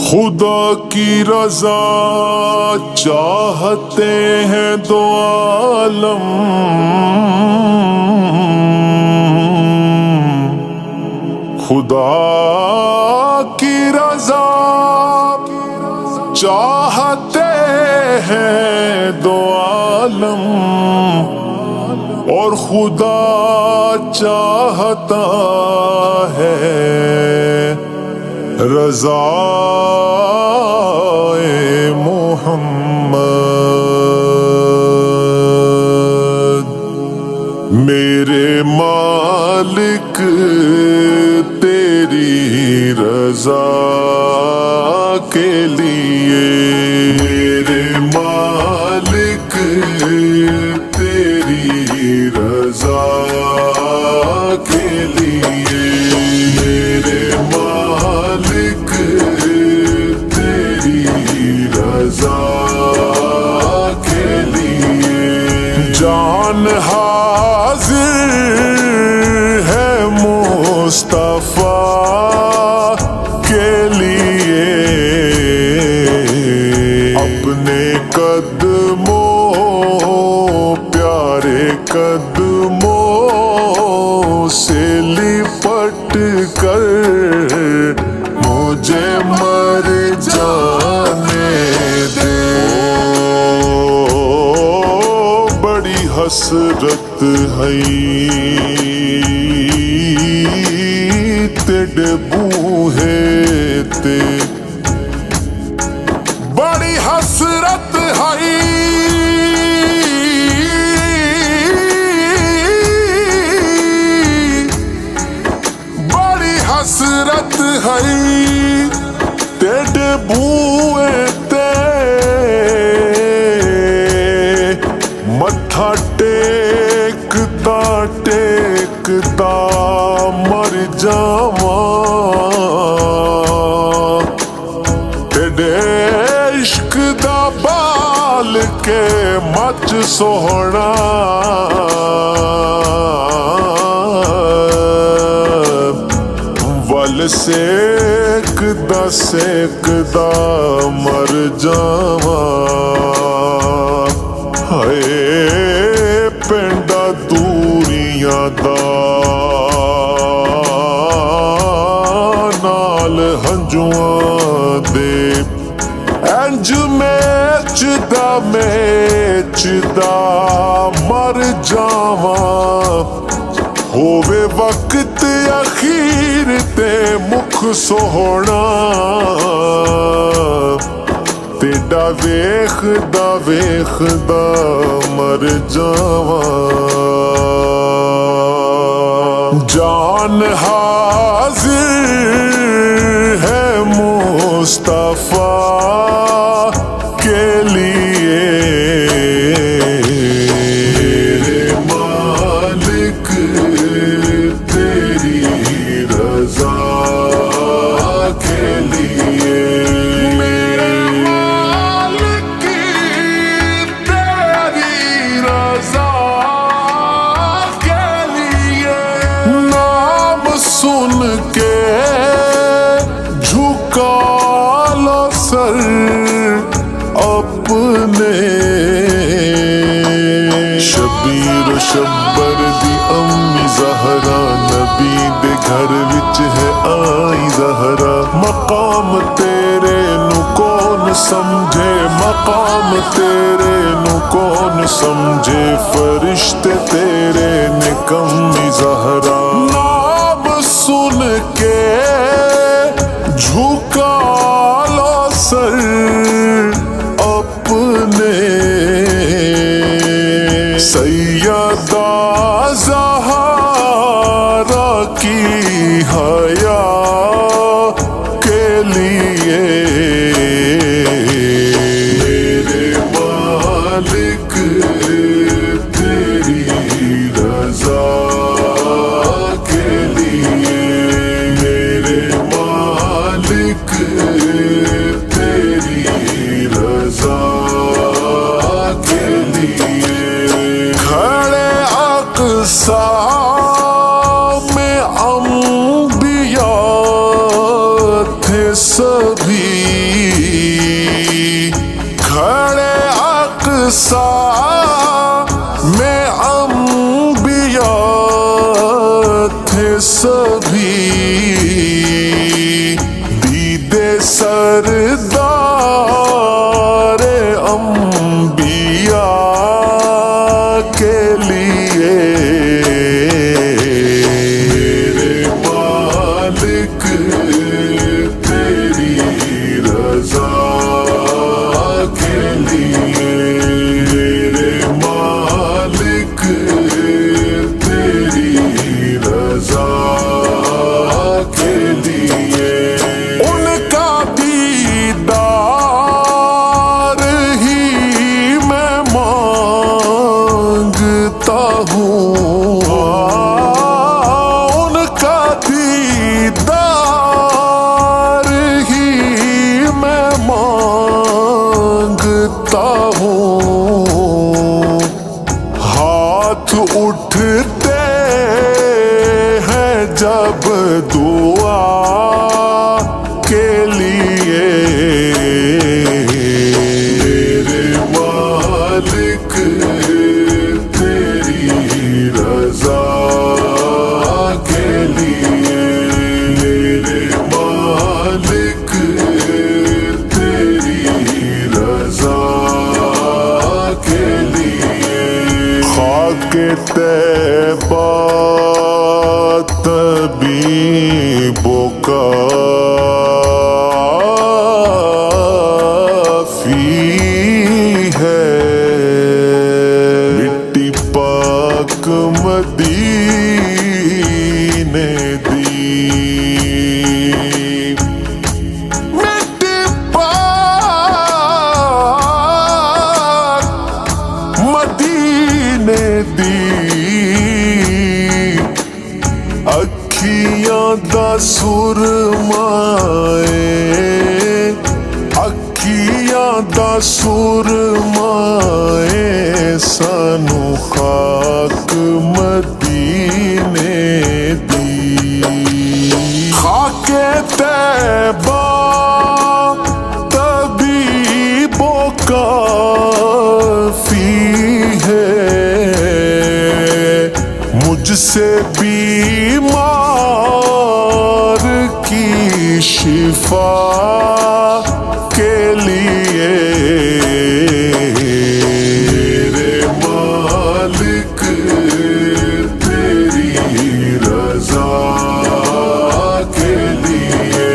خدا کی رضا چاہتے ہیں دو عالم، خدا کی رضا چاہتے ہیں دو عالم، اور خدا چاہتا ہے رضا محمد۔ میرے مالک تیری رضا کے لیے، میرے مالک تیری رضا کے لیے، میرے مالک تیری رضا کے لیے، جان حاضر ہے مصطفیٰ کے لیے، اپنے قدموں پیارے قدموں سے لپٹ کر مجھے مر جانے دے۔ بڑی حسرت ہے تیرے بوہے تے، بڑی حسرت ہے حسرت ہے تیرے بوئے تے، متھا ٹیکتا ٹیکتا مر جاواں، تیرے عشق دا بال کے مچ سوہنا، سیکدا سیکدا مر جاواں، ہائے پنڈا دوریاں دا نال ہنجواں دے، انج میچدا مر جاواں، ہووے وقت اخیر تے مکھ سوہنا، تیڈا ویکھدا ویکھدا مر جاواں، جان حاضر ہے مصطفیٰ کے لیے، سن کے جھکا لو سر اپنے، شبیر و شبر دی امی زہرا، نبی دے گھر وچ ہے آئی زہرا، مقام تیرے نو کون سمجھے، مقام تیرے نو کون سمجھے، فرشتے تیرے نے کمی زہرا، سن کے جھکا لو سر اپنے، سیدہ زہرا کی حیا کے لیے، میرے مالک تیری رضا کے لیے، تیری رضا کے لیے، کھڑے اقصی میں انبیاء تھے سبھی، سردار انبیاء کے لیے میرے مالک تیری رضا کے لیے میرے مالک تیری رضا کے لیے ان کا دیدار ہی میں مانگتا ہوں ان کا دیدار ہی میں مانگتا ہوں ہاتھ اٹھتے ہیں جب دعا کے لیے میرے مالک تیری رضا کے لیے میرے مالک تیری رضا کے لیے خاک طیبہ طبیبوں کا فی ہے مٹی پاک مدینے دی مٹی پاک مدینے دی اکھیاں دا سرمائے اکھیاں دا سرمائے سانو خاک مدینے دی خاک طیبہ طبیبوں کا فی ہے مجھ سے بیمار کی شفا کے لیے میرے مالک تیری رضا کے لیے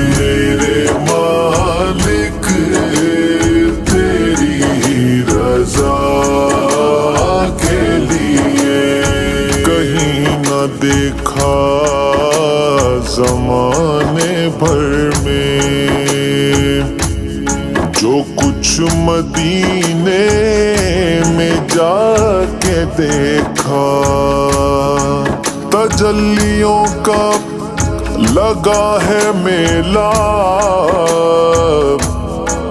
میرے مالک تیری رضا کے لیے کہیں نہ دیکھا زمانے بھر میں جو کچھ مدینے میں جا کے دیکھا تجلیوں کا لگا ہے میلہ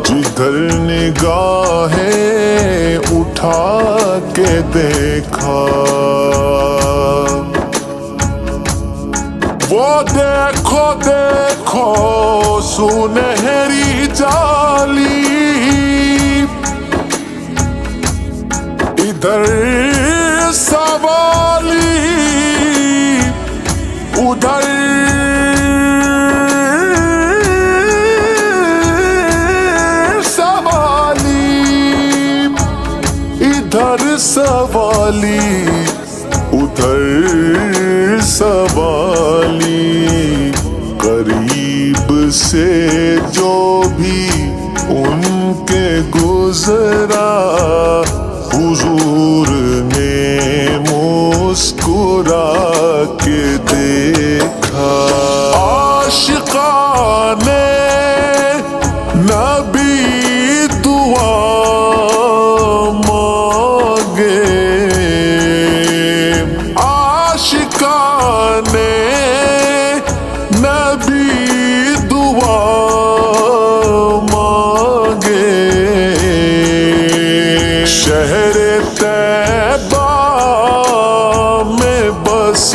جدھر نگاہیں اٹھا کے دیکھا وہ دیکھو دیکھو سنہری جالی ادھر سوالی ادھر سوالی ادھر سوالی ادھر سوالی قریب سے جو بھی ان کے گزرا حضور نے مسکرا کے دیکھا عاشقان نبی دعا مانگے عاشقان نبی دعا مانگے شہر طیبہ میں بس